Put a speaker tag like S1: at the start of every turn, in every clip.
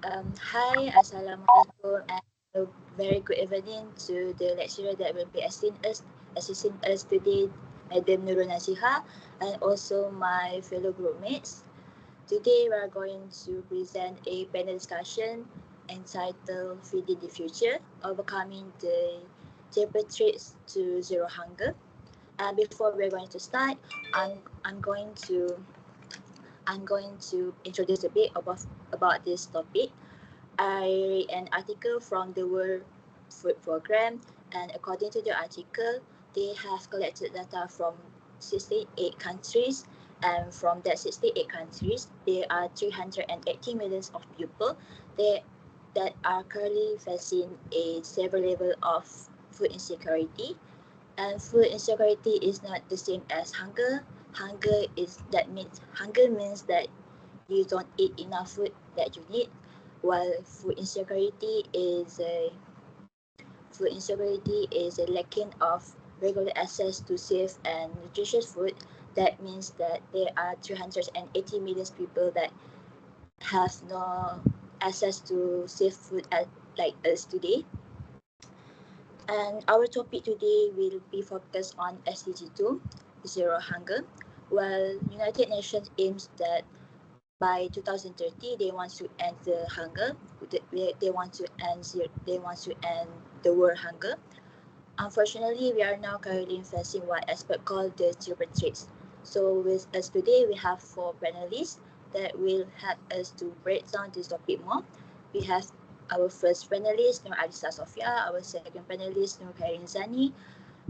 S1: Hi, Assalamualaikum, and a very good evening to the lecturer that will be assisting us today, Madam Nurul Nasiha, and also my fellow groupmates. Today, we are going to present a panel discussion entitled Feeding the Future, Overcoming the Temper Traits to Zero Hunger. And before we're going to start, I'm going to introduce a bit about this topic. I read an article from the World Food Programme, and according to the article, they have collected data from 68 countries, and from that 68 countries, there are 380 millions of people that, that are currently facing a severe level of food insecurity. And food insecurity is not the same as hunger. Hunger means that you don't eat enough food that you need, while food insecurity is a lacking of regular access to safe and nutritious food. That means that there are 380 million people that have no access to safe food like us today. And our topic today will be focused on SDG 2, Zero Hunger. While United Nations aims that by 2030 they want to end the hunger. They want to end the world hunger. Unfortunately, we are now currently facing one aspect called the children traits. So with us today, we have four panelists that will help us to break down this topic more. We have our first panelist, Nur Alisa Sofia, our second panelist, Nur Kharin Zani,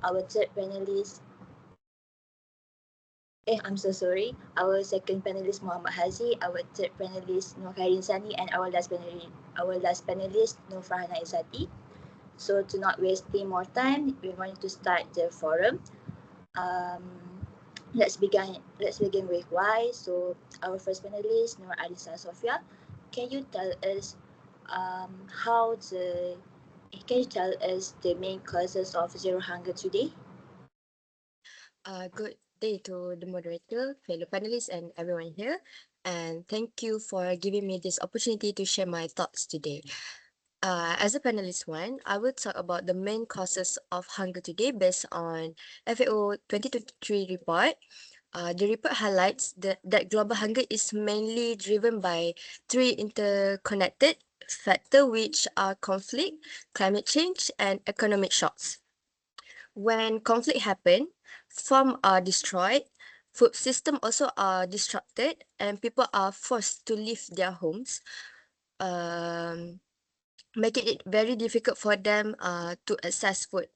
S1: our third panelist, I'm so sorry. Our second panelist Muhammad Hazi, our third panelist Nur Khairin Sani, and our last panelist Nur Farhana Izzati. So to not wasting more time, we're going to start the forum. Um, let's begin with why. So our first panelist Nur Alisa Sofia, can you tell us how the can you tell us the main causes of zero hunger today?
S2: Good day to the moderator, fellow panelists, and everyone here. And thank you for giving me this opportunity to share my thoughts today. As a panelist one, I will talk about the main causes of hunger today based on FAO 2023 report. The report highlights that global hunger is mainly driven by three interconnected factors, which are conflict, climate change, and economic shocks. When conflict happen, farms are destroyed, food system also are disrupted, and people are forced to leave their homes, um, making it very difficult for them to access food.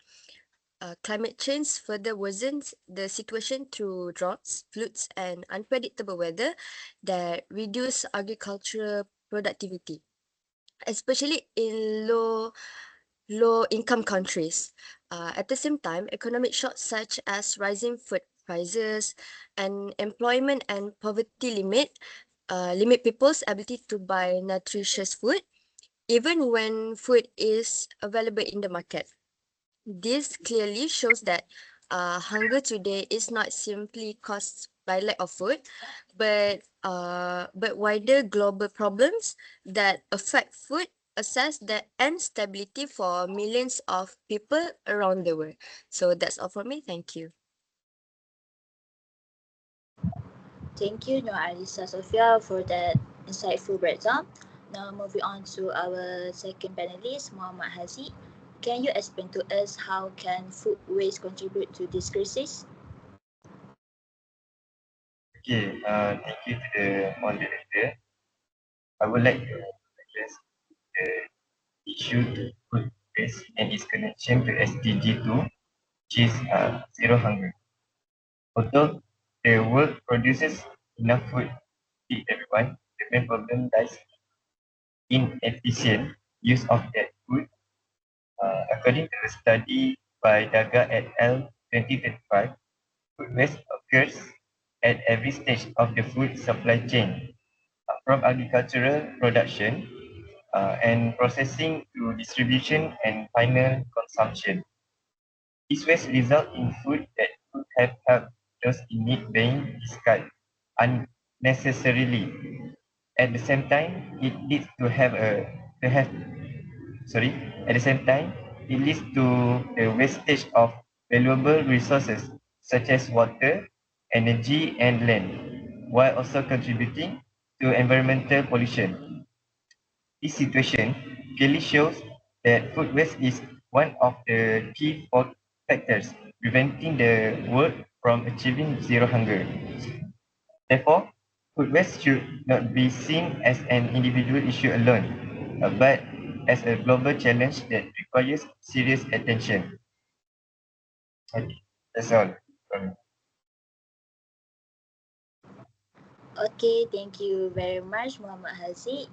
S2: Climate change further worsens the situation through droughts, floods, and unpredictable weather that reduce agricultural productivity, especially in low income countries. At the same time, economic shocks such as rising food prices and employment and poverty limit people's ability to buy nutritious food, even when food is available in the market. This clearly shows that hunger today is not simply caused by lack of food, but wider global problems that affect food access that and stability for millions of people around the world. So that's all for me. Thank you.
S1: Thank you, Noor Alisa Sofia, for that insightful breakdown. Now, moving on to our second panelist, Muhammad Hazi. Can you explain to us how can food waste contribute to this crisis?
S3: Okay, thank you to the moderator. I would like to address the issue to food waste and its connection to SDG 2, which is zero hunger. Although the world produces enough food to feed everyone, the main problem lies in inefficient use of that food. According to a study by Daga et al. 2035, food waste occurs at every stage of the food supply chain, from agricultural production and processing to distribution and final consumption. This waste result in food that could have helped those in need being discarded unnecessarily. At the same time, it leads to have a to have sorry. At the same time, it leads to the wastage of valuable resources such as water, energy, and land, while also contributing to environmental pollution. This situation clearly shows that food waste is one of the key factors preventing the world from achieving zero hunger. Therefore, food waste should not be seen as an individual issue alone, but as a global challenge that requires serious attention. Okay, that's all. Um,
S1: Okay, thank you very much, Muhammad Haziq.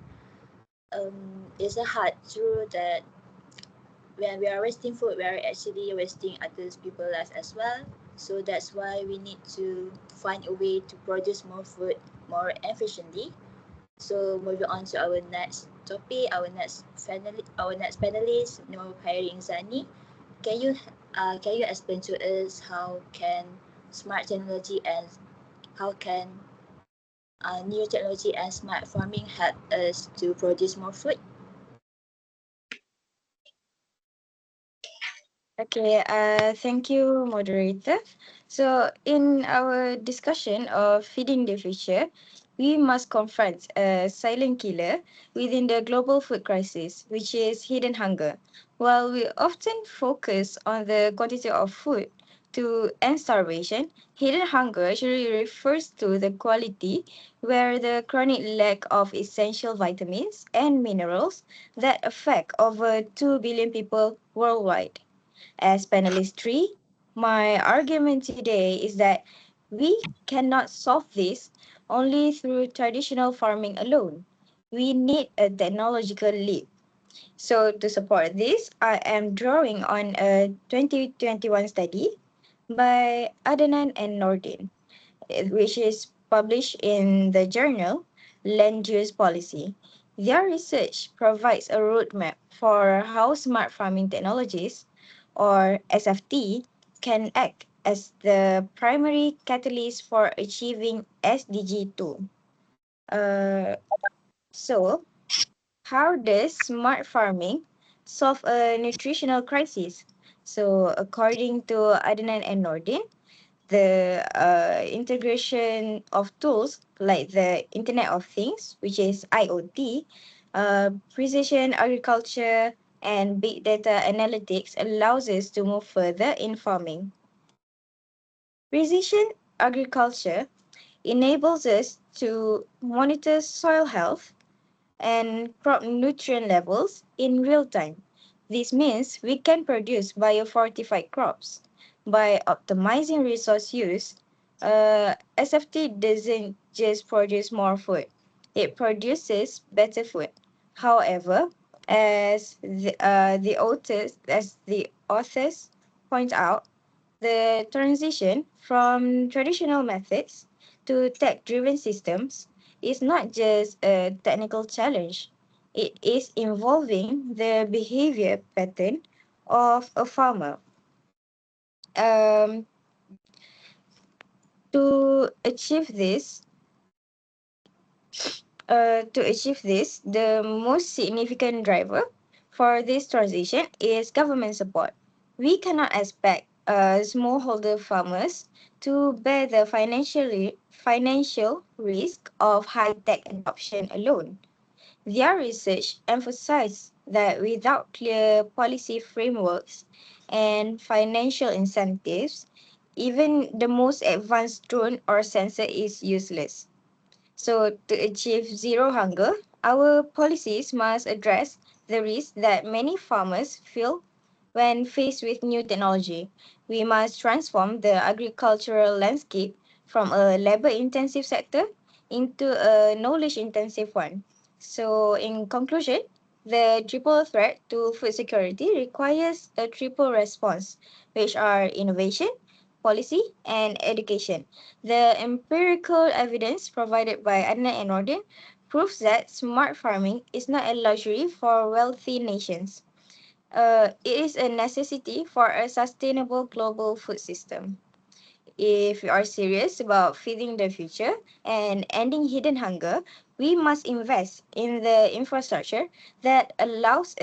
S1: It's a hard truth that when we are wasting food, we are actually wasting others people's lives as well. So that's why we need to find a way to produce more food more efficiently. So moving on to our next topic, our next panelist, Nur Khairi Insani. Can you can you explain to us how can smart technology and how can new technology and smart farming help us to produce more food?
S4: Okay, thank you, moderator. So, in our discussion of feeding the future, we must confront a silent killer within the global food crisis, which is hidden hunger. While we often focus on the quantity of food to end starvation, hidden hunger actually refers to the quality where the chronic lack of essential vitamins and minerals that affect over 2 billion people worldwide. As panelist 3, my argument today is that we cannot solve this only through traditional farming alone. We need a technological leap. So, to support this, I am drawing on a 2021 study by Adnan and Nordin, which is published in the journal Land Use Policy. Their research provides a roadmap for how smart farming technologies, or SFT, can act as the primary catalyst for achieving SDG 2. Uh, so, how does smart farming solve a nutritional crisis? So, according to Adnan and Nordin, the integration of tools like the Internet of Things, which is IoT, precision agriculture, and big data analytics allows us to move further in farming. Precision agriculture enables us to monitor soil health and crop nutrient levels in real time. This means we can produce biofortified crops. By optimizing resource use, SFT doesn't just produce more food, it produces better food. However, as the authors point out, the transition from traditional methods to tech driven systems is not just a technical challenge, it is involving the behavior pattern of a farmer. Um, to achieve this, the most significant driver for this transition is government support. We cannot expect smallholder farmers to bear the financial risk of high-tech adoption alone. Their research emphasized that without clear policy frameworks and financial incentives, even the most advanced drone or sensor is useless. So, to achieve zero hunger, our policies must address the risk that many farmers feel when faced with new technology. We must transform the agricultural landscape from a labor intensive sector into a knowledge intensive one. So, in conclusion, the triple threat to food security requires a triple response, which are innovation, policy, and education. The empirical evidence provided by Adnan and Norden proves that smart farming is not a luxury for wealthy nations. It is a necessity for a sustainable global food system. If we are serious about feeding the future and ending hidden hunger, we must invest in the infrastructure that allows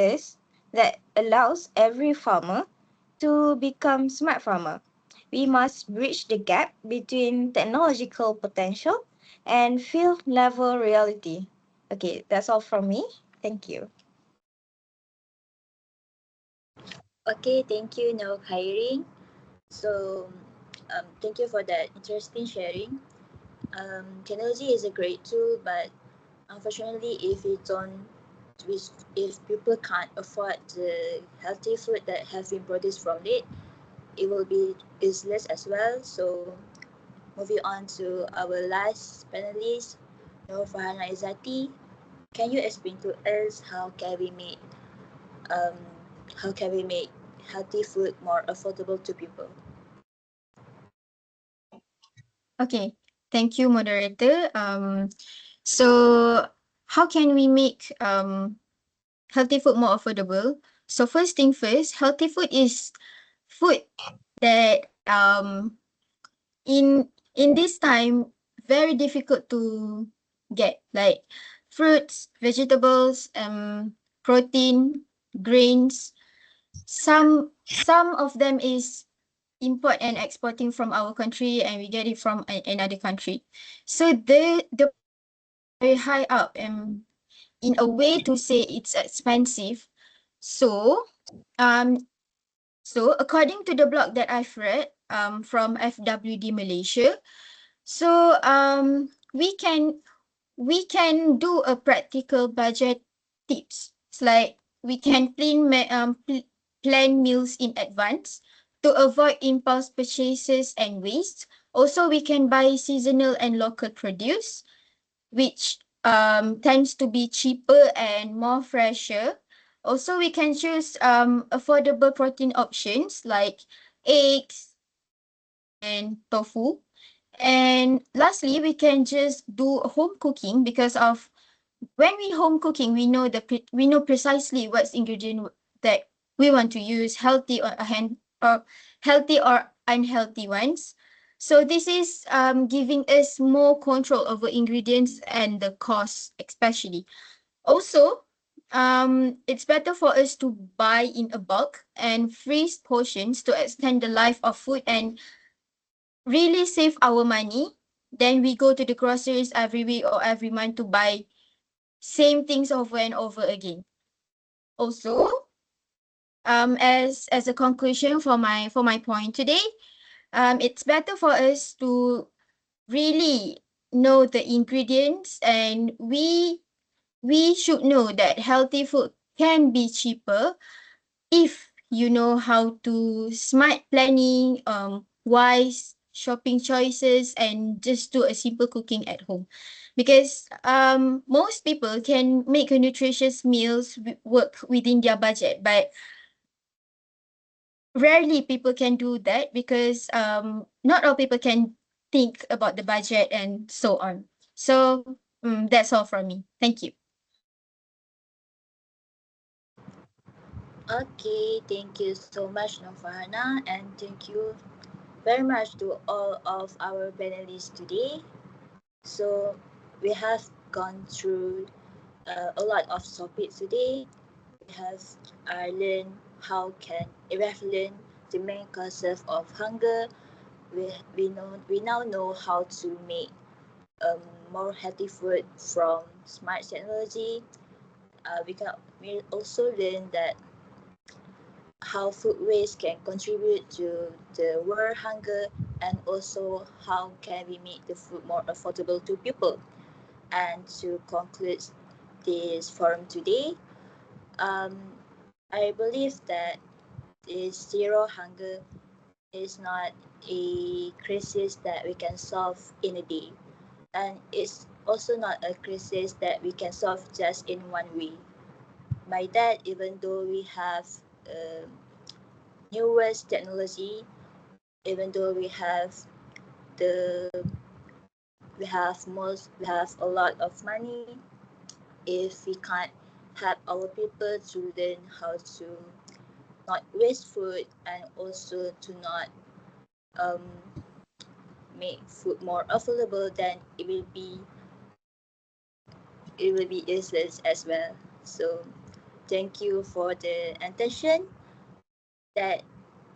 S4: every farmer to become smart farmer. We must bridge the gap between technological potential and field level reality. Okay, that's all from me. Thank you.
S1: Okay, thank you, no Kairing. So, thank you for that interesting sharing. Technology is a great tool, but unfortunately, if people can't afford the healthy food that have been produced from it, it will be useless as well. So, moving on to our last panelist, Nur Farhana Izzati. Can you explain to us um, how can we make healthy food more affordable to people?
S5: Okay, thank you, moderator. So how can we make healthy food more affordable? So first thing first, healthy food is food that in this time very difficult to get, like fruits, vegetables, protein, grains. Some of them is import and exporting from our country, and we get it from another country. So the price is very high up, and in a way to say it's expensive. So um so according to the blog that I've read from FWD Malaysia, so we can do a practical budget tips. It's like we can plan meals in advance to avoid impulse purchases and waste. Also, we can buy seasonal and local produce, which tends to be cheaper and more fresher. Also, we can choose affordable protein options like eggs and tofu. And lastly, we can just do home cooking, because of when we home cooking, we know precisely what's ingredient that we want to use, or healthy or unhealthy ones. So this is giving us more control over ingredients and the cost, especially. Also, it's better for us to buy in a bulk and freeze portions to extend the life of food and really save our money. Then we go to the groceries every week or every month to buy same things over and over again. Also, as a conclusion for my point today, it's better for us to really know the ingredients, and we should know that healthy food can be cheaper if you know how to smart planning, wise shopping choices, and just do a simple cooking at home. Because most people can make a nutritious meals work within their budget, but rarely people can do that, because not all people can think about the budget and so on. So that's all from me. Thank you.
S1: Okay, thank you so much, Nofana, and thank you very much to all of our panelists today. So we have gone through a lot of topics today. We have learned we have learned the main causes of hunger. We now know how to make um, more healthy food from smart technology. We also learn that how food waste can contribute to the world hunger, and also how can we make the food more affordable to people. And to conclude this forum today, um, I believe that this zero hunger is not a crisis that we can solve in a day, and it's also not a crisis that we can solve just in one way. By that, even though we have um, newest technology, even though the we have a lot of money, if we can't help our people to learn how to not waste food, and also to not um, make food more affordable, then it will be useless as well. So thank you for the attention. That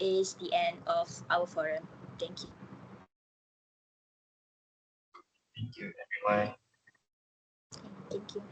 S1: is the end of our forum. Thank you.
S3: Thank you, everyone.
S1: Thank you.